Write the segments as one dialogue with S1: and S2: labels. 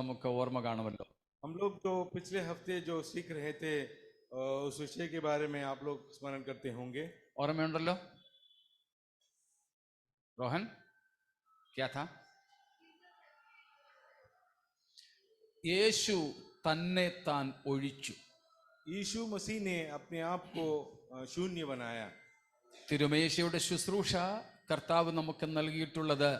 S1: നമുക്ക് ഓർമ്മ കാണുമല്ലോ.
S2: हम लोग तो पिछले हफ्ते जो सीख रहे थे उस विषय के बारे में आप लोग स्मरण करते होंगे.
S1: ഓർമ്മയുണ്ടല്ലോ रोहन? क्या था? യേശു തന്നെ താൻ ഒഴിച്ചു.
S2: यीशु मसीह ने अपने आप को शून्य बनाया.
S1: തിരുമേശയുടെ ശുശ്രൂഷ കർത്താവ് നമുക്ക് നൽകിയിട്ടുള്ളത്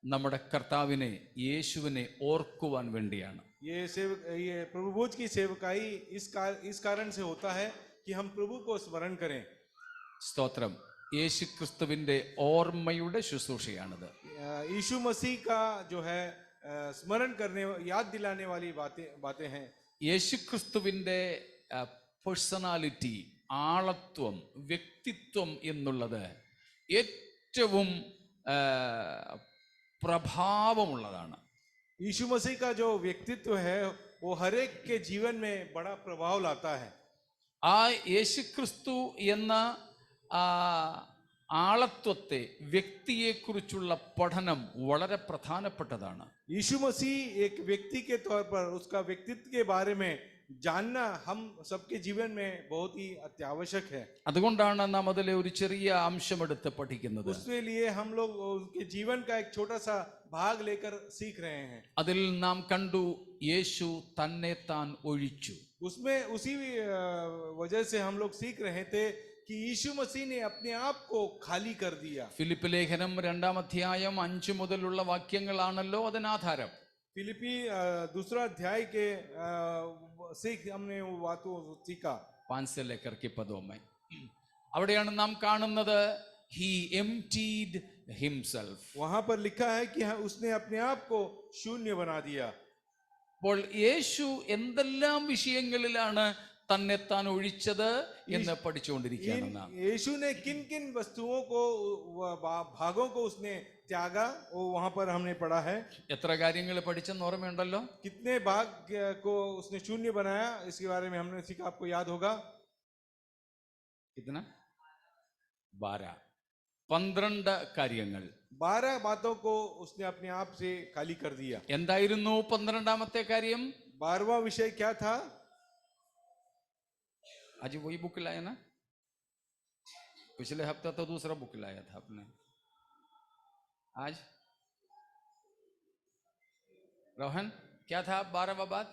S1: നമ്മുടെ കർത്താവിനെ, യേശുവിനെ ഓർക്കുവാൻ വേണ്ടിയാണ്.
S2: ये प्रभु भोज की सेवकाई इस कारण से होता है कि हम प्रभु को स्मरण करें.
S1: സ്തോത്രം. യേശു ക്രിസ്തുവിന്റെ ഓർമ്മയുടെ ശുശ്രൂഷയാണിത്.
S2: यीशु मसीह का जो है स्मरण करने, याद दिलाने वाली बातें हैं.
S1: യേശു ക്രിസ്തുവിന്റെ പേഴ്സണാലിറ്റി, ആളത്വം, വ്യക്തിത്വം എന്നുള്ളത് ഏറ്റവും പ്രഭാവമുള്ളതാണ്.
S2: यीशु मसीह का जो व्यक्तित्व है वो हर एक के जीवन में बड़ा प्रभाव लाता है.
S1: ആ യേശു ക്രിസ്തു എന്ന ആളത്വത്തെ, വ്യക്തിയെക്കുറിച്ചുള്ള പഠനം വളരെ പ്രധാനപ്പെട്ടതാണ്.
S2: यीशु मसीह एक व्यक्ति के तौर पर उसका व्यक्तित्व के बारे में जानना हम सबके जीवन में बहुत ही अत्यावश्यक है.
S1: അതുകൊണ്ടാണ് നാം അതിലെ ഒരു ചെറിയ അംശമെടുത്ത് പഠിക്കുന്നത്.
S2: उसके लिए हम लोग उनके जीवन का एक छोटा सा भाग लेकर सीख रहे हैं.
S1: അതിൽ നാം കണ്ടു യേശു തന്നെ താൻ ഒഴിച്ചു.
S2: उसमें उसी वजह से हम लोग सीख रहे थे कि यीशु मसीह ने अपने आप को खाली कर दिया.
S1: ഫിലിപ്പ് ലേഖനം 2-ാം അധ്യായം 5 മുതലുള്ള വാക്യങ്ങളാണല്ലോ അതിനാധാരം.
S2: फिलिपी 2 अध्याय के सीख हमने वो बातों सीखा.
S1: 5 से लेकर के पदों में അവിടെയാണ് നാം കാണുന്നത് he emptied himself.
S2: वहां पर लिखा है कि उसने अपने आप को शून्य बना दिया.
S1: അപ്പോൾ യേശു എന്തെല്ലാം വിഷയങ്ങളിലാണ് തന്നെ താൻ ഒഴിച്ചത് എന്ന് പഠിച്ചുകൊണ്ടിരിക്കുകയാണ്.
S2: यीशु ने किन किन वस्तुओं को, भागों को उसने त्यागा, वो वहां पर हमने पढ़ा है.
S1: എത്ര കാര്യങ്ങൾ പഠിച്ചെന്ന് ഓർമ്മയുണ്ടല്ലോ?
S2: कितने भाग को उसने शून्य बनाया, इसके बारे में हमने सीखा. आपको याद होगा
S1: कितना? 12 കാര്യങ്ങൾ.
S2: 12 बातों को उसने अपने आप से खाली कर दिया.
S1: എന്തായിരുന്നു 12ാമത്തെ കാര്യം?
S2: 12वां विषय क्या था?
S1: आज वही बुक लाया ना? पिछले हफ्ता तो दूसरा बुक लाया था आपने. आज रोहन क्या था 12वां बात?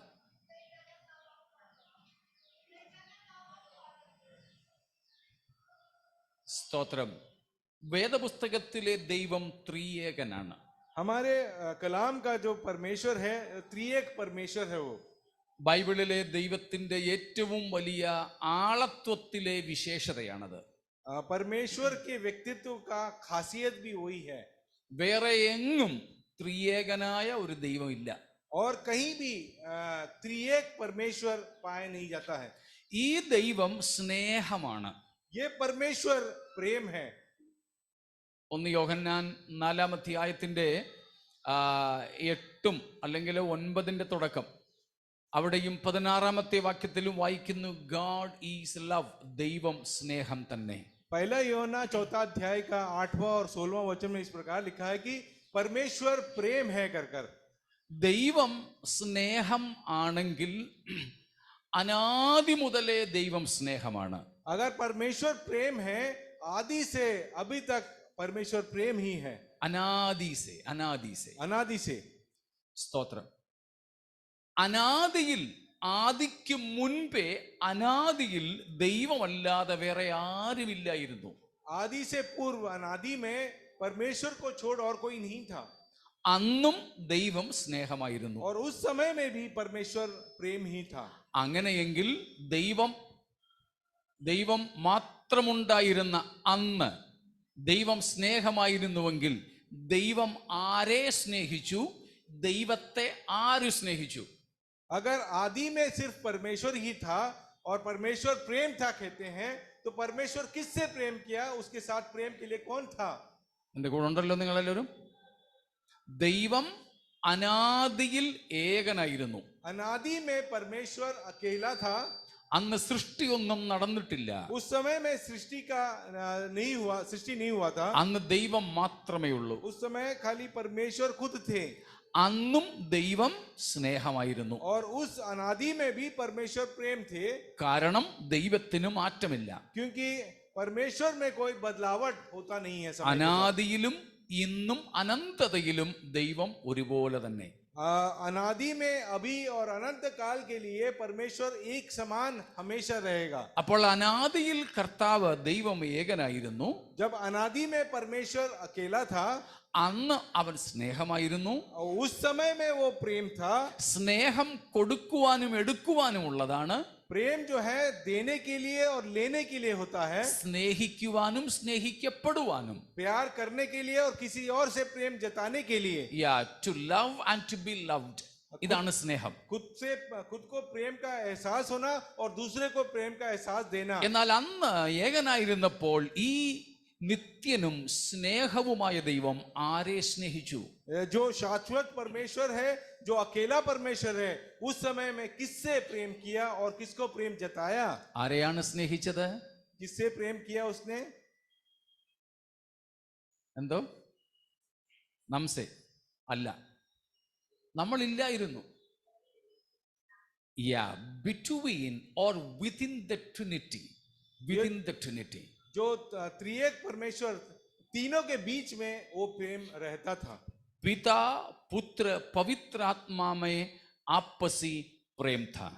S1: സ്തോത്രം. വേദപുസ്തകത്തിലെ ദൈവം ത്രിയേകനാണ്.
S2: हमारे कलाम का जो परमेश्वर है त्रिएक परमेश्वर है. वो
S1: ബൈബിളിലെ ദൈവത്തിന്റെ ഏറ്റവും വലിയ ആളത്വത്തിലെ വിശേഷതയാണത്.
S2: परमेश्वर के व्यक्तित्व का खासियत भी वही है.
S1: വേറെ എങ്ങും ത്രിയേകനായ ഒരു ദൈവം ഇല്ല.
S2: और कहीं भी त्रिएक परमेश्वर पाया नहीं जाता है.
S1: ഈ ദൈവം സ്നേഹമാണ്.
S2: ये परमेश्वर प्रेम है.
S1: 1 യോഹന്നാൻ 4-ാം അധ്യായത്തിന്റെ 8 അല്ലെങ്കിൽ 9 തുടക്കം, അവിടെയും 16ാമത്തെ വാക്യത്തിലും വായിക്കുന്നു ഗാഡ് ഈസ് ലവ്. ദൈവം സ്നേഹം തന്നെ.
S2: पहला यूहन्ना 4 अध्याय का 8वां और 16वां वचन में इस प्रकार लिखा है कि परमेश्वर प्रेम है कर.
S1: ദൈവം സ്നേഹം ആണെങ്കിൽ അനാദി മുതലേ ദൈവം സ്നേഹമാണ്.
S2: अगर परमेश्वर प्रेम है, आदि से अभी तक परमेश्वर प्रेम ही है. अनादि से.
S1: സ്തോത്രം. അനാദിയിൽ, ആദിക്ക് മുൻപേ അനാദിയിൽ ദൈവമല്ലാതെ വേറെ ആരുമില്ലായിരുന്നു.
S2: आदि से पूर्व अनादि में परमेश्वर को छोड़ और कोई नहीं था.
S1: അന്നും ദൈവം സ്നേഹമായിരുന്നു.
S2: और उस समय में भी परमेश्वर प्रेम ही था.
S1: അങ്ങനെയെങ്കിൽ ദൈവം മാത്രമുണ്ടായിരുന്ന അന്ന് ദൈവം സ്നേഹമായിരുന്നുവെങ്കിൽ ദൈവം ആരെ സ്നേഹിച്ചു? ദൈവത്തെ ആര് സ്നേഹിച്ചു?
S2: अगर आदि में सिर्फ परमेश्वर ही था और परमेश्वर प्रेम था कहते हैं, तो परमेश्वर किससे प्रेम किया? उसके साथ प्रेम के लिए कौन था?
S1: എന്റെ കൂടെ ഉണ്ടല്ലോ നിങ്ങളെല്ലാവരും. ദൈവം അനാദിയിൽ ഏകനായിരുന്നു.
S2: अनादि में परमेश्वर अकेला था.
S1: അന്ന് സൃഷ്ടിയൊന്നും നടന്നിട്ടില്ല.
S2: उस समय में सृष्टि नहीं हुआ था.
S1: അന്ന് ദൈവം മാത്രമേ ഉള്ളൂ.
S2: उस समय खाली परमेश्वर खुद थे.
S1: അന്നും ദൈവം സ്നേഹമായിരുന്നു.
S2: और उस अनादि में भी परमेश्वर प्रेम थे,
S1: കാരണം ദൈവത്തിന് മാറ്റമില്ല.
S2: क्योंकि परमेश्वर में कोई बदलावट होता नहीं है समय के साथ।
S1: അനാദിയിലും ഇന്നും അനന്തതയിലും ദൈവം ഒരുപോലെ തന്നെ.
S2: अनादि में अभी और अनंत काल के लिए परमेश्वर एक समान हमेशा रहेगा.
S1: അപ്പോൾ അനാദിയിൽ കർത്താവ് ദൈവം ഏകനായിരുന്നു.
S2: जब अनादि में परमेश्वर अकेला था,
S1: അന്ന് അവൻ സ്നേഹമായിരുന്നു.
S2: उस समय में वो प्रेम था.
S1: സ്നേഹം കൊടുക്കുവാനും എടുക്കുവാനും ഉള്ളതാണ്.
S2: प्रेम जो है देने के लिए और लेने के लिए होता है.
S1: സ്നേഹിക്കുവാനും സ്നേഹിക്കപ്പെടുവാനും.
S2: प्यार करने के लिए और किसी और से प्रेम जताने के लिए.
S1: To love and to be loved. ഇതാണ് സ്നേഹം.
S2: खुद को प्रेम का एहसास होना और दूसरे को प्रेम का एहसास देना.
S1: എന്നാൽ അന്ന് ഏകനായിരുന്നപ്പോൾ ഈ നിത്യനും സ്നേഹവുമായ ദൈവം ആരെ സ്നേഹിച്ചു?
S2: जो शाश्वत परमेश्वर है, जो अकेला परमेश्वर है, उस समय में किससे प्रेम किया और किसको प्रेम जताया?
S1: ആരെയാണ് സ്നേഹിച്ചത്?
S2: किससे प्रेम किया उसने?
S1: എന്തോ നംസെ അല്ല, നമ്മളില്ലായിരുന്നു. Between or within the trinity. Within the trinity.
S2: जो त्रिएक परमेश्वर तीनों के बीच में वो प्रेम रहता था.
S1: पिता पुत्र पवित्र आत्मा में आपसी प्रेम था.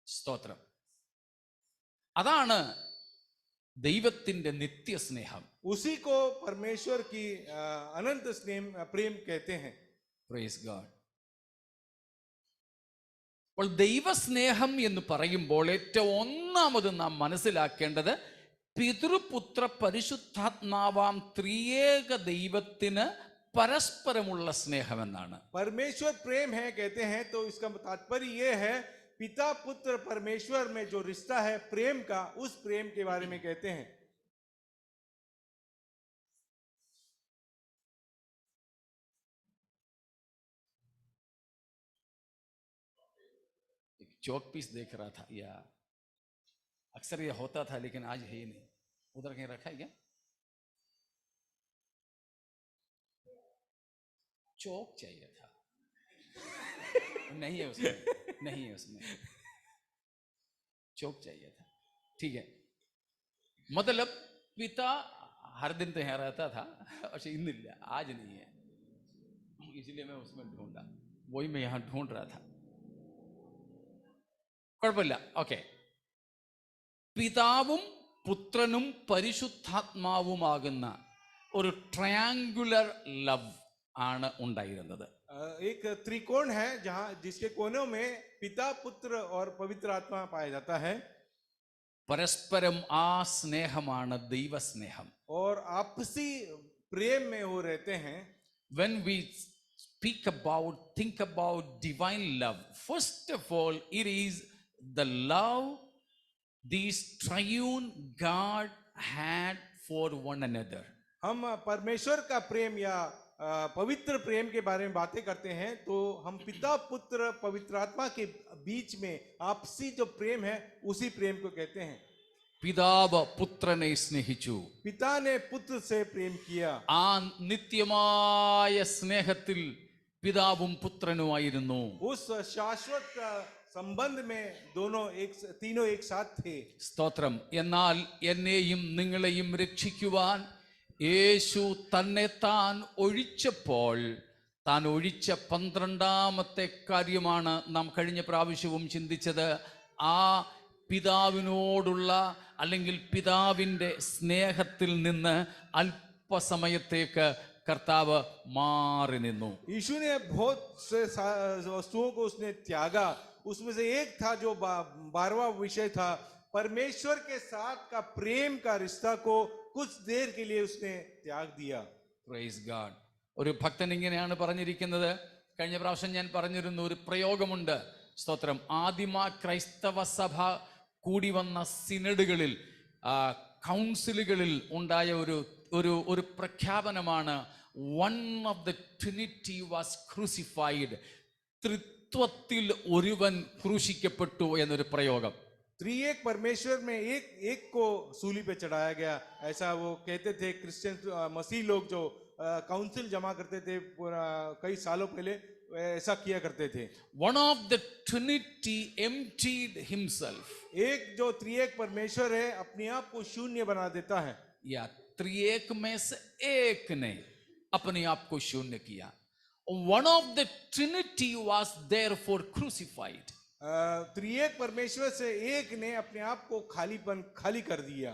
S1: സ്തോത്രം. അതാണ് ദൈവത്തിന്റെ നിത്യസ്നേഹം.
S2: उसी को परमेश्वर की अनंत स्नेह प्रेम कहते हैं.
S1: Praise God. അപ്പോൾ ദൈവസ്നേഹം എന്ന് പറയുമ്പോൾ ഏറ്റവും ഒന്നാമത് നാം മനസ്സിലാക്കേണ്ടത് പിതൃപുത്ര പരിശുദ്ധാത്മാവാം ത്രിയേക ദൈവത്തിന് പരസ്പരമുള്ള സ്നേഹമെന്നാണ്.
S2: परमेश्वर प्रेम है कहते हैं तो इसका तात्पर्य ये है पिता पुत्र परमेश्वर में जो रिश्ता है प्रेम का, उस प्रेम के बारे में कहते हैं.
S1: चौक पीस देख रहा था, या अक्सर ये होता था लेकिन आज है ही नहीं. उधर कहीं रखा है क्या? चौक चाहिए था. नहीं है उसमें, नहीं है उसमें. चौक चाहिए था. ठीक है. मतलब पिता हर दिन तो यहाँ रहता था और इन्निल्ला, आज नहीं है, इसलिए मैं उसमें ढूंढा. वही मैं यहाँ ढूंढ रहा था. കുഴപ്പമില്ല. ഓക്കെ. പിതാവും പുത്രനും പരിശുദ്ധാത്മാവുമാകുന്ന ഒരു ട്രയാങ്കുലർ ലവ് ആണ് ഉണ്ടായിരുന്നത്.
S2: एक त्रिकोण है जहां जिसके कोनों में पिता पुत्र और पवित्र आत्मा पाया जाता है.
S1: പരസ്പരം ആ സ്നേഹമാണ് ദൈവസ്നേഹം.
S2: और आपसी प्रेम में वो रहते हैं.
S1: when we think about divine love, first of all it is the love these triune God had for one another.
S2: हम परमेश्वर का प्रेम या पवित्र प्रेम के बारे में बातें करते हैं तो हम पिता पुत्र पवित्र आत्मा के बीच में आपसी जो प्रेम है उसी प्रेम को कहते हैं.
S1: പിതാവ് പുത്രനെ സ്നേഹിച്ചു.
S2: पिता ने पुत्र से प्रेम किया.
S1: ആ നിത്യമായ സ്നേഹത്തിൽ പിതാവും പുത്രനുമായിരുന്നു.
S2: उस शाश्वत संबंध में तीनों एक साथ थे.
S1: സ്തോത്രം. എന്നാൽ എന്നെയും നിങ്ങളെയും രക്ഷിക്കുവാൻ യേശു തന്നെ താൻ ഒഴിച്ചപ്പോൾ താൻ ഒഴിച്ച 12ാമത്തെ കാര്യമാണ് നാം കഴിഞ്ഞ പ്രാവശ്യവും ചിന്തിച്ചത്. ആ പിതാവിനോടുള്ള അല്ലെങ്കിൽ പിതാവിൻ്റെ സ്നേഹത്തിൽ നിന്ന് അല്പസമയത്തേക്ക് കർത്താവ് മാറി നിന്നു.
S2: यीशु ने बहुत से वस्तुओं को उसने त्यागा. उसमें से एक था जो 12वां विषय था, परमेश्वर के साथ का प्रेम का रिश्ता को कुछ देर के लिए उसने त्याग दिया.
S1: Praise God. ഒരു ഭക്തൻ ഇങ്ങനെയാണ് പറഞ്ഞിരിക്കുന്നത്. കഴിഞ്ഞ പ്രാവശ്യം ഞാൻ പറഞ്ഞിരുന്നു, ഒരു പ്രയോഗമുണ്ട്. സ്തോത്രം. ആദിമ ക്രൈസ്തവ സഭ കൂടി വന്ന സിനഡുകളിൽ, കൗൺസിലുകളിൽ ഉണ്ടായ ഒരു പ്രഖ്യാപനമാണ് one of the trinity was crucified. ത്രിത്വത്തിൽ ഒരുവൻ ക്രൂശിക്കപ്പെട്ടു എന്നൊരു പ്രയോഗം.
S2: त्रिएक परमेश्वर में एक को सूली पे चढ़ाया गया, ऐसा वो कहते थे क्रिश्चियन मसीह लोग जो काउंसिल जमा करते थे कई सालों पहले ऐसा किया करते थे।
S1: One of the Trinity emptied himself.
S2: एक जो त्रिएक परमेश्वर है अपने आप को शून्य बना देता है।
S1: या त्रिएक में से एक ने अपने आप को शून्य किया. One of the Trinity was therefore crucified.
S2: त्रिएक परमेश्वर से एक ने अपने आप को खाली कर दिया।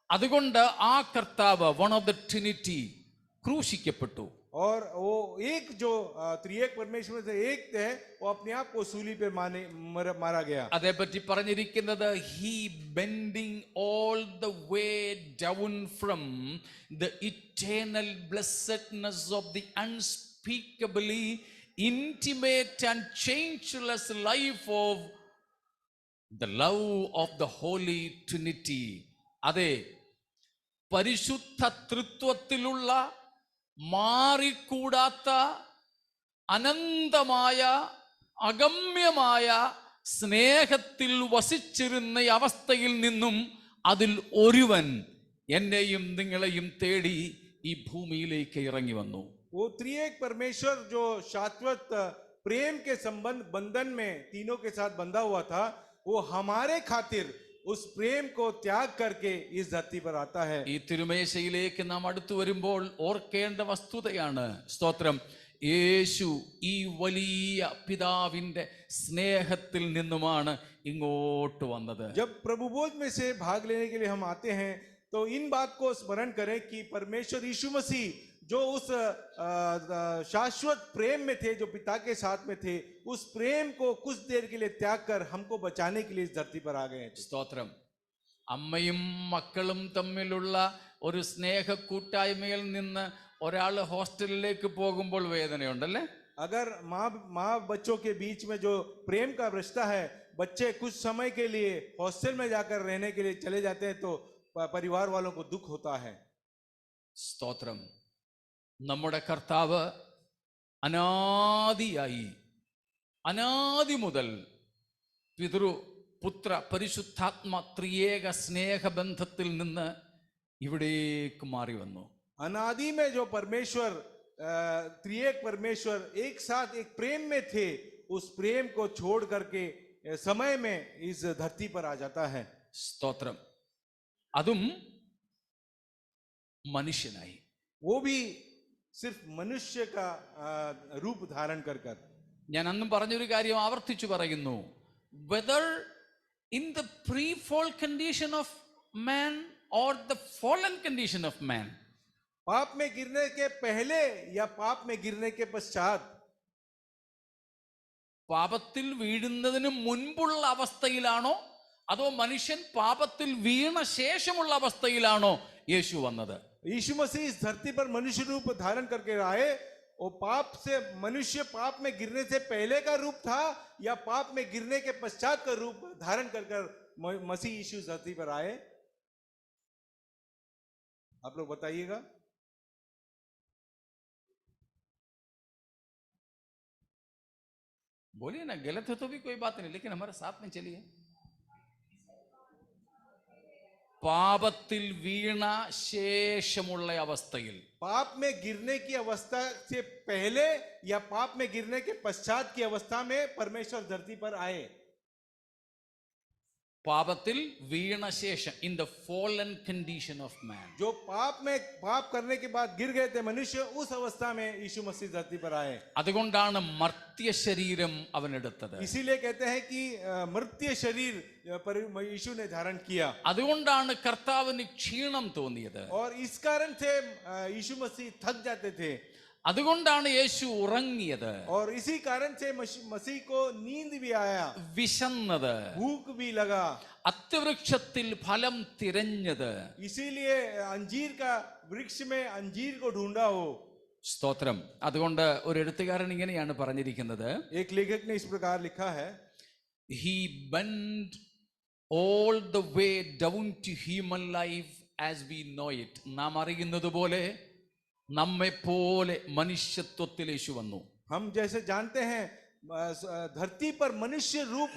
S1: അതുകൊണ്ട് ആ കർത്താവ് one of the Trinity ക്രൂശിക്കപ്പെട്ടു.
S2: और वो एक जो त्रिएक परमेश्वर से एक है वो अपने आप को सूली पे मारा गया।
S1: അതേപറ്റി പറഞ്ഞിരിക്കുന്നത് he bending all the way down from the eternal blessedness of the unspeakably intimate and changeless life of the love of the Holy Trinity. അതെ, പരിശുദ്ധ തൃത്വത്തിലുള്ള മാറിക്കൂടാത്ത അനന്തമായ അഗമ്യമായ സ്നേഹത്തിൽ വസിച്ചിരുന്ന അവസ്ഥയിൽ നിന്നും അതിൽ ഒരുവൻ എന്നെയും നിങ്ങളെയും തേടി ഈ ഭൂമിയിലേക്ക് ഇറങ്ങി വന്നു.
S2: वो त्रिएक परमेश्वर जो शाश्वत प्रेम के बंधन में तीनों के साथ बंधा हुआ था, वो हमारे खातिर उस प्रेम को त्याग करके इस धरती पर आता है।
S1: ഈ തിരുമേശയിലേക്ക് നാം അടുത്തു വരുമ്പോൾ ഓർക്കേണ്ട വസ്തുതയാണ്, സ്തോത്രം, യേശു ഈ വലിയ പിതാവിന്റെ സ്നേഹത്തിൽ നിന്നുമാണ് ഇങ്ങോട്ട് വന്നത്.
S2: जब प्रभु भोज में से भाग लेने के लिए हम आते हैं तो इन बात को स्मरण करें कि परमेश्वर यीशु मसीह जो उस शाश्वत प्रेम में थे, जो पिता के साथ में थे, उस प्रेम को कुछ देर के लिए त्याग कर हमको बचाने के लिए इस धरती पर आ गए।
S1: സ്തോത്രം. അമ്മയും മക്കളും തമ്മിലുള്ള ഒരു സ്നേഹ കൂട്ടായ്മയിൽ നിന്ന് ഒരാൾ ഹോസ്റ്റലിലേക്ക് പോകുമ്പോൾ വേദനയുണ്ടല്ലേ?
S2: अगर माँ बच्चों के बीच में जो प्रेम का रिश्ता है, बच्चे कुछ समय के लिए हॉस्टल में जाकर रहने के लिए चले जाते हैं तो परिवार वालों को दुख होता है।
S1: സ്തോത്രം. നമ്മുടെ കർത്താവ് അനാദിയായി, അനാദി മുതൽ പിതൃ പുത്ര പരിശുദ്ധാത്മ ത്രിയേക സ്നേഹബന്ധത്തിൽ നിന്ന് ഇവിടേക്ക് മാറി വന്നു.
S2: अनादि में जो परमेश्वर त्रिएक परमेश्वर एक साथ एक प्रेम में थे, उस प्रेम को छोड़ करके समय में इस धरती पर आ जाता है।
S1: സ്തോത്രം. അതും മനുഷ്യനായി.
S2: वो भी सिर्फ मनुष्य का रूप धारण कर कर।
S1: ഞാൻ അന്നും പറഞ്ഞൊരു കാര്യം ആവർത്തിച്ചു പറയുന്നു. Whether in the pre fall condition of man or the fallen condition of man,
S2: पाप में गिरने के पहले या पाप में गिरने के पश्चात,
S1: പാപത്തിൽ വീഴുന്നതിന് മുൻപുള്ള അവസ്ഥയിലാണോ അതോ മനുഷ്യൻ പാപത്തിൽ വീണ ശേഷമുള്ള അവസ്ഥയിലാണോ യേശു വന്നത്?
S2: यीशु मसीह इस धरती पर मनुष्य रूप धारण करके आए, और पाप से मनुष्य पाप में गिरने से पहले का रूप था या पाप में गिरने के पश्चात का रूप धारण कर मसीह यीशु इस धरती पर आए? आप लोग बताइएगा।
S1: बोलिए ना, गलत है तो भी कोई बात नहीं, लेकिन हमारे साथ में चलिए. പാപത്തിൽ വീണ ശേഷമുള്ള അവസ്ഥയിൽ,
S2: पाप में गिरने की अवस्था से पहले या पाप में गिरने के पश्चात की अवस्था में परमेश्वर धरती पर आए।
S1: പാപത്തിൽ വീണ ശേഷം, in the fallen condition of മാൻ.
S2: जो पाप में पाप करने के बाद गिर गए थे मनुष्य, उस अवस्था में यीशु मसीह धरती पर आए।
S1: അതുകൊണ്ടാണ് മർത്യ ശരീരം അവൻ എടുത്തത്.
S2: इसीलिए कहते हैं कि मर्त्य शरीर यीशु ने धारण किया।
S1: അതുകൊണ്ടാണ് കർത്താവിന് ക്ഷീണം തോന്നിയത്.
S2: और इस कारण से यीशु मसीह थक जाते थे।
S1: അതുകൊണ്ടാണ് യേശു ഉറങ്ങിയത്.
S2: और इसी कारण से मसीह को नींद भी आया,
S1: വിശന്നത്,
S2: भूख भी लगा,
S1: അത്തിവൃക്ഷത്തിൽ ഫലം തിരഞ്ഞത്.
S2: इसीलिए अंजीर का वृक्ष में अंजीर को ढूंढा हो।
S1: സ്തോത്രം. അതുകൊണ്ട് ഒരു എഴുത്തുകാരൻ ഇങ്ങനെയാണ് പറഞ്ഞിരിക്കുന്നത്,
S2: एक लेखक ने इस प्रकार लिखा है,
S1: he bent all the way down to human life as we know it. നാം അറിയുന്നത് പോലെ നമ്മെ പോലെ മനുഷ്യത്വത്തിൽ യേശു വന്നു.
S2: हम जैसे जानते हैं धरती पर मनुष्य रूप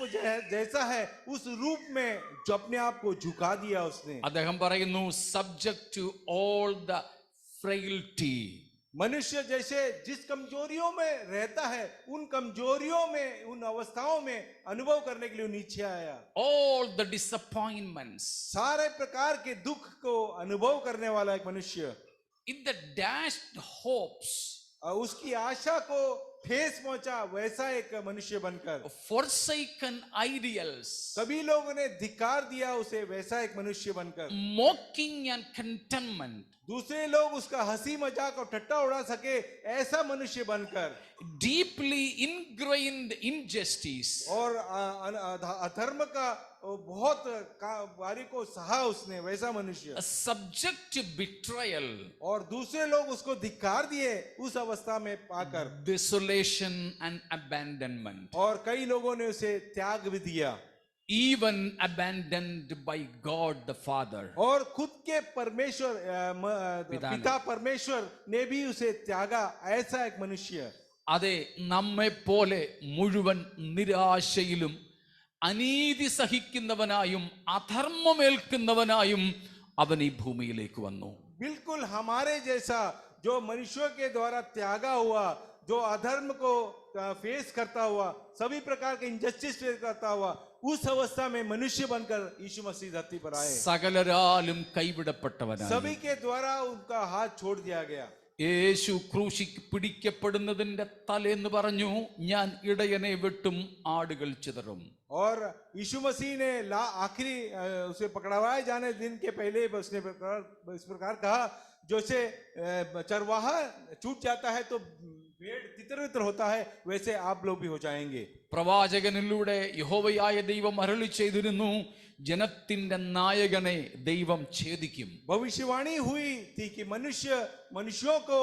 S2: जैसा है, उस रूप में जो अपने आप को झुका दिया उसने.
S1: അദ്ദേഹം പറയുന്നു, subject to all the frailty.
S2: मनुष्य जैसे जिस कमजोरियों में रहता है, उन कमजोरियों में, उन अवस्थाओं में अनुभव करने के लिए वो नीचे आया।
S1: all the disappointments,
S2: सारे प्रकार के दुख को अनुभव करने वाला एक मनुष्य,
S1: in the dashed hopes,
S2: उसकी आशा को ठेस पहुंचा, वैसा एक मनुष्य बनकर।
S1: forsaken ideals,
S2: सभी लोगों ने धिक्कार दिया उसे, वैसा एक मनुष्य बनकर।
S1: mocking and contentment,
S2: दूसरे लोग उसका हंसी मजाक और ठट्टा उड़ा सके, ऐसा मनुष्य बनकर।
S1: deeply ingrained injustice,
S2: और अधर्म का बहुत बारीको सहा उसने, वैसा मनुष्य।
S1: subject to betrayal,
S2: और दूसरे लोग उसको धिक्कार दिए उस अवस्था में पाकर,
S1: desolation and abandonment,
S2: और कई लोगों ने उसे त्याग भी दिया,
S1: even abandoned by God the Father.
S2: और खुद के परमेश्वर पिता परमेश्वर ने भी उसे त्यागा, ऐसा एक मनुष्य।
S1: അതെ, നമ്മെ പോലെ മുഴുവൻ നിരാശയിലും അനീതി സഹിക്കുന്നവനായും അധർമ്മമേൽക്കുന്നവനായും അവൻ ഈ ഭൂമിയിലേക്ക് വന്നു.
S2: बिल्कुल हमारे जैसा जो मनुष्यों के द्वारा त्यागा हुआ, जो अधर्म को फेस करता हुआ, सभी प्रकार के इंजस्टिस फेस करता हुआ, उस अवस्था में मनुष्य बनकर यीशु मसीह धरती पर आए।
S1: സകലരാലും കൈവിടപ്പെട്ടവനായി
S2: सभी के द्वारा उनका हाथ छोड़ दिया गया।
S1: യേശു ക്രൂശിൽ പിടിക്കപ്പെടുന്നതിന്റെ തലേന്ന് പറഞ്ഞു, ഞാൻ ഇടയനെ വെട്ടും ആടുകൾ ചിതറും.
S2: और यीशु मसीह ने आखिरी उसे पकड़वाए जाने दिन के पहले उसने इस प्रकार कहा, जैसे चरवाहा छूट जाता है तो भेड़ तितर बितर होता है, वैसे आप लोग भी हो जाएंगे।
S1: പ്രവാചകനിലൂടെ യഹോവയായ ദൈവം അരുളി ചെയ്തിരുന്നു, ജനത്തിന്റെ നായകനെ ദൈവം ഛേദിക്കും.
S2: भविष्यवाणी हुई थी कि मनुष्यों को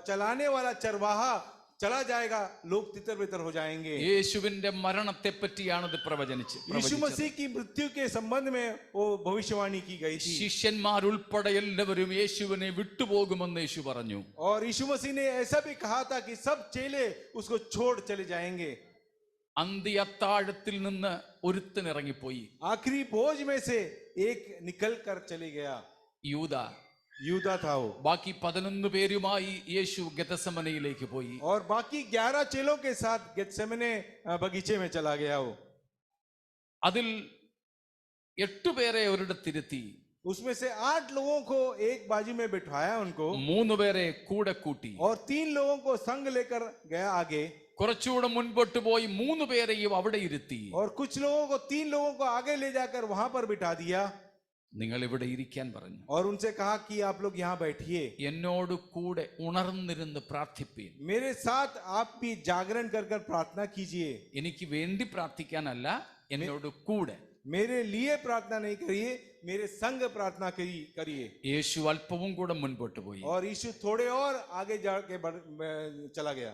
S2: चलाने वाला चरवाहा चला जाएगा, लोग तितर बितर हो जाएंगे।
S1: യേശുവിന്റെ മരണത്തെ പറ്റിയാണ് ഇത്
S2: यीशु मसीह की मृत्यु के संबंध में वो भविष्यवाणी की गई थी।
S1: ശിഷ്യന്മാർ ഉൾപ്പെടെ എല്ലാവരും യേശുവിനെ വിട്ടുപോകുമെന്ന് യേശു പറഞ്ഞു.
S2: और यीशु मसीह ने ऐसा भी कहा था कि सब चेले उसको छोड़ चले जाएंगे।
S1: അന്ത്യ അത്താഴത്തിൽ നിന്ന് ഒരുത്തൻ ഇറങ്ങിപ്പോയി.
S2: आखिरी भोज में से एक निकल कर चले गया, यूदा था वो।
S1: ബാക്കി 11 പേരുമായി യേശു ഗെത്സമനയിലേക്ക് പോയി.
S2: और बाकी 11 चेलों के साथ गेत्सेमने बगीचे में चला गया वो।
S1: അതിൽ 8 പേരെ ഒരിടത്തിരുത്തി,
S2: उसमें से 8 लोगों को एक बाजू में बिठाया उनको,
S1: 3 പേരെ കൂടെ കൂട്ടി.
S2: और 3 लोगों को संग लेकर गया आगे,
S1: കുറച്ചുകൂടെ മുൻപോട്ട് പോയി 3 പേരെയും അവിടെ ഇരുത്തി.
S2: और कुछ लोगों को 3 लोगों को आगे ले जाकर वहां पर बिठा दिया,
S1: നിങ്ങൾ ഇവിടെ ഇരിക്കാൻ പറഞ്ഞു.
S2: और उनसे कहा कि आप लोग यहाँ बैठिए,
S1: എന്നോട് കൂടെ ഉണർന്നിരുന്ന് പ്രാർത്ഥിപ്പീൻ.
S2: मेरे साथ आप भी जागरण कर कर प्रार्थना कीजिए।
S1: എനിക്ക് വേണ്ടി പ്രാർത്ഥിക്കാനല്ല, എന്നോട് കൂടെ.
S2: मेरे लिए प्रार्थना नहीं करिए, मेरे संग प्रार्थना करिए।
S1: യേശു അല്പവും കൂടെ മുൻപോട്ട് പോയി.
S2: और यीशु थोड़े और आगे जाके चला गया।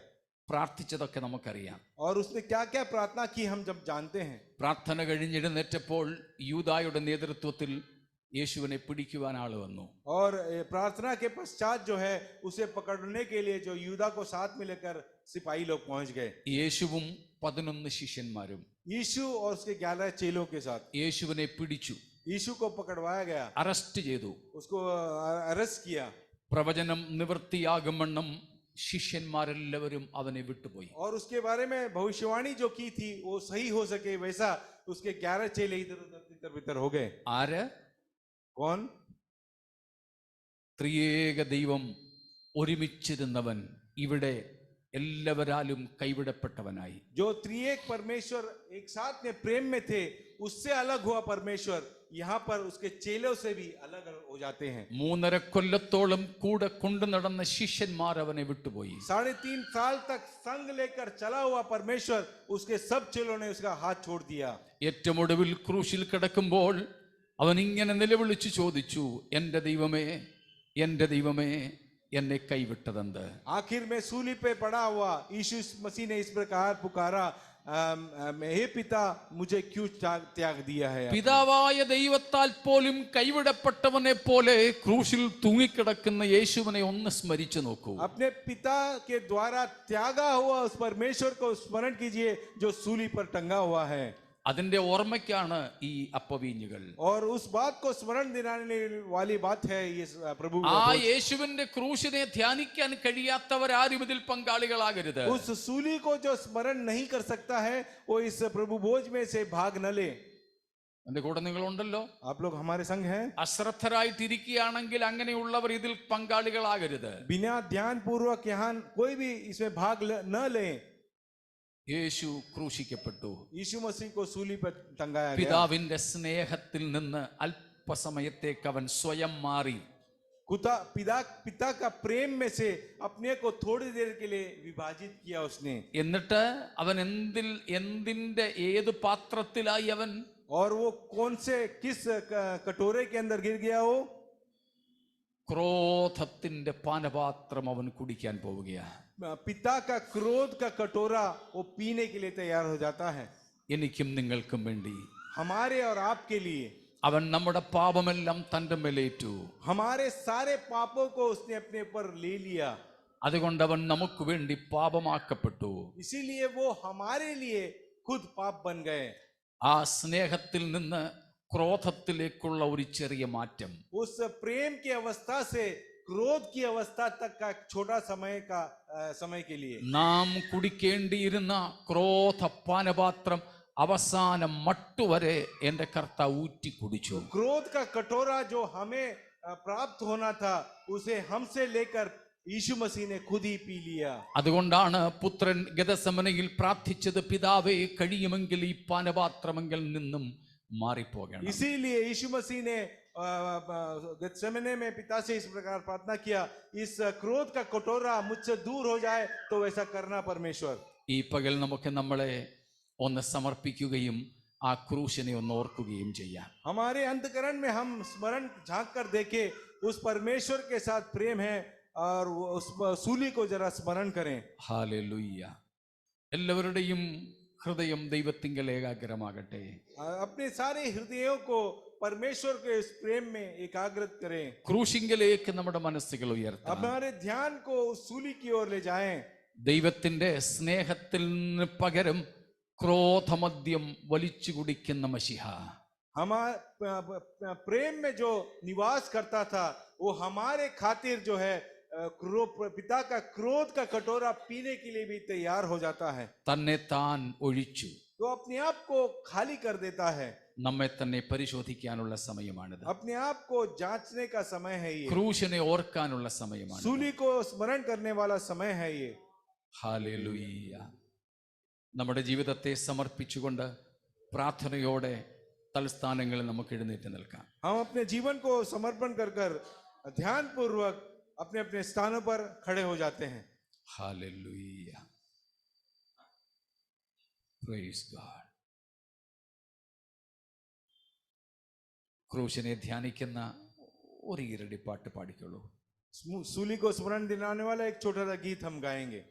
S1: പ്രാർത്ഥിച്ചതൊക്കെ നമുക്കറിയാം.
S2: और उसने क्या क्या प्रार्थना की हम जब जानते हैं।
S1: പ്രാർത്ഥന കഴിഞ്ഞെഴുന്നേറ്റപ്പോൾ യൂദായുടെ നേതൃത്വത്തിൽ യേശുവിനെ പിടിക്കുവാൻ ആള് വന്നു.
S2: और प्रार्थना के पश्चात जो है उसे पकड़ने के लिए जो यूदा को साथ में लेकर सिपाही लोग पहुंच गए।
S1: യേശുവും 11 ശിഷ്യന്മാരും
S2: यीशु और उसके 11 चेलों के साथ
S1: യേശുവിനെ പിടിച്ചു.
S2: यीशु को पकड़वाया गया,
S1: അറസ്റ്റ് ചെയ്തു.
S2: उसको अरेस्ट किया।
S1: പ്രവചനം നിവൃത്തിയാകുമെന്നും ശിഷ്യന്മാരെല്ലാവരും അവനെ വിട്ടുപോയി.
S2: और उसके बारे में भविष्यवाणी जो की थी वो सही हो सके, वैसा उसके 11 चेले इधर उधर तितर बितर हो गए।
S1: ആര്?
S2: कौन?
S1: ത്രിയേക ദൈവം ഒരുമിച്ചിരുന്നവൻ ഇവിടെ എല്ലാവരാലും കൈവിടപ്പെട്ടവനായി.
S2: जो त्रिएक परमेश्वर एक साथ में प्रेम में थे, उससे अलग हुआ परमेश्वर यहाँ पर उसके चेलों से भी अलग हो जाते हैं।
S1: 3.5 കൊല്ലത്തോളം കൂടെ കൊണ്ടു നടന്ന ശിഷ്യന്മാർ അവനെ വിട്ടുപോയി.
S2: 3.5 साल तक संग लेकर चला हुआ परमेश्वर, उसके सब चेलों ने उसका हाथ छोड़ दिया।
S1: ഏറ്റവും ഒടുവിൽ ക്രൂശിൽ കിടക്കുമ്പോൾ അവൻ ഇങ്ങനെ നിലവിളിച്ചു ചോദിച്ചു, എന്റെ ദൈവമേ, എന്റെ ദൈവമേ, എന്നെ കൈവിട്ടതെന്ത്?
S2: आखिर में सूली पे पड़ा हुआ यीशु मसीह ने इस प्रकार पुकारा, हे पिता, मुझे क्यों त्याग दिया है?
S1: പിതാവായ ദൈവത്താൽ പോലും കൈവിടപ്പെട്ടവനെ പോലെ ക്രൂശിൽ തൂങ്ങിക്കിടക്കുന്ന യേശുവിനെ ഒന്ന് സ്മരിച്ചു നോക്കൂ.
S2: अपने पिता के द्वारा त्यागा हुआ उस परमेश्वर को स्मरण कीजिए जो सूली पर टंगा हुआ है.
S1: അതിന്റെ ഓർമ്മയ്ക്കാണ് ഈ അപ്പവീഞ്ഞുകൾ.
S2: और उस बात को स्मरण दिलाने वाली बात है ये प्रभु का
S1: ആ
S2: भोज।
S1: യേശുവിന്റെ ക്രൂശിനെ ധ്യാനിക്കാൻ കഴിയാത്തവരാരും ഇതിൽ പങ്കാളികളാകരുത്.
S2: उस सूली को जो स्मरण नहीं कर सकता है वो इस प्रभु भोज में से भाग न ले।
S1: എന്റെ കൂടെ നിങ്ങളുണ്ടല്ലോ.
S2: आप लोग हमारे संग हैं।
S1: അശ്രദ്ധരായിട്ടിരിക്കുകയാണെങ്കിൽ അങ്ങനെയുള്ളവർ ഇതിൽ പങ്കാളികളാകരുത്.
S2: बिना ध्यान पूर्वक यहाँ कोई भी इसमें भाग न ले।
S1: യേശു ക്രൂശിക്കപ്പെട്ടു.
S2: यीशु मसीह को सूली पर टंगाया गया।
S1: പിതാവിന്റെ സ്നേഹത്തിൽ നിന്ന് അല്പസമയത്തേക്ക് അവൻ സ്വയം മാറി.
S2: पिता का प्रेम में से अपने को थोड़ी देर के लिए विभाजित किया उसने।
S1: എന്നിട്ട് അവൻ എന്തിന്റെ ഏത് പാത്രത്തിലായി അവൻ?
S2: और वो कौन से किस कटोरे के अंदर गिर गया हो?
S1: ക്രോധത്തിന്റെ പാനപാത്രം അവൻ കുടിക്കാൻ പോവുകയാണ്.
S2: पिता का क्रोध का कटोरा वो पीने के लिए तैयार हो जाता है।
S1: എനിക്കും നിങ്ങൾക്കും വേണ്ടി
S2: हमारे और आपके लिए
S1: അവൻ നമ്മുടെ പാപമെല്ലാം തന്റെ മേലേറ്റു.
S2: हमारे सारे पापों को उसने अपने ऊपर ले लिया।
S1: അതുകൊണ്ട് അവൻ നമുക്ക് വേണ്ടി പാപമാക്കപ്പെട്ടു.
S2: इसीलिए वो हमारे लिए खुद पाप बन गए।
S1: ആ സ്നേഹത്തിൽ നിന്ന് ക്രോധത്തിലേക്കുള്ള ഒരു ചെറിയ മാറ്റം.
S2: उस प्रेम की अवस्था से क्रोध की अवस्था तक का छोटा समय के लिए
S1: നാം കുടിക്കേണ്ടിയിരുന്ന ക്രോധ പാനപാത്രം അവസാനം മട്ടുവരെ എന്റെ കർത്താവ് ഊറ്റി കുടിച്ചു.
S2: क्रोध का कटोरा जो हमें प्राप्त होना था उसे हमसे लेकर यीशु मसीह ने खुद ही पी लिया।
S1: അതുകൊണ്ടാണ് പുത്രൻ ഗെത്സമനയിൽ പ്രാർത്ഥിച്ചത്, പിതാവേ കഴിയുമെങ്കിൽ ഈ പാനപാത്രമെങ്കിൽ നിന്നും മാറിപ്പോകണം.
S2: इसीलिए यीशु मसीह ने गेत्सेमने में पिता से इस प्रकार प्रार्थना किया, इस क्रोध का कटोरा मुझसे दूर हो जाए तो वैसा करना परमेश्वर।
S1: ഈ പകൽ നമുക്ക് നമ്മളെ ഒന്ന് സമർപ്പിക്കുകയും ആ ക്രൂശിനെ ഒന്ന് ഓർക്കുകയും ചെയ്യാം.
S2: हमारे अंतकरण में हम स्मरण झांक कर देखें उस परमेश्वर के साथ प्रेम है और उस सूली को जरा स्मरण करें।
S1: ഹല്ലേലൂയ. എല്ലാവരുടെയും ഹൃദയം ദൈവത്തിങ്കൽ ഏകാഗ്രമാകട്ടെ.
S2: अपने सारे हृदयों को परमेश्वर के इस प्रेम में एकाग्रत करें।
S1: ക്രൂശിങ്കലേക്ക് നമ്മുടെ മനസ്സുകൾ ഉയർത്താം.
S2: हमारे ध्यान को उस सूली की ओर ले जाएं।
S1: ദൈവത്തിന്റെ സ്നേഹത്തിന് പകരം ക്രോധമദ്യം വലിച്ചു കുടിക്കുന്ന മശിഹ,
S2: हमारे प्रेम में जो निवास करता था वो हमारे खातिर जो है पिता का क्रोध का कटोरा पीने के लिए भी तैयार हो जाता है।
S1: തന്നെ താൻ ഒഴിച്ചു.
S2: तो अपने आप को खाली कर देता है।
S1: നമ്മെ തന്നെ പരിശോധിക്കാനുള്ള സമയമാണിത്.
S2: अपने आप को जांचने का समय है ये।
S1: ക്രൂശിനെ ഓർക്കാനുള്ള സമയമാണ്.
S2: सूली को स्मरण करने वाला समय है ये।
S1: ഹല്ലേലൂയ. നമ്മുടെ ജീവിതത്തെ സമർപ്പിച്ചുകൊണ്ട് പ്രാർത്ഥനയോടെ തൽസ്ഥാനങ്ങളിൽ നമുക്ക് എഴുന്നേറ്റ് നിൽക്കാം.
S2: हम अपने जीवन को समर्पण कर कर ध्यान पूर्वक अपने अपने स्थानों पर खड़े हो जाते हैं।
S1: ഹല്ലേലൂയ. Praise God. ക്രൂശിനെ ധ്യാനിക്കുന്ന ഒരു ഈരടി പാട്ട് പാടിക്കോളൂ.
S2: सूली को स्मरण दिलाने वाला एक छोटा सा गीत हम गाएंगे।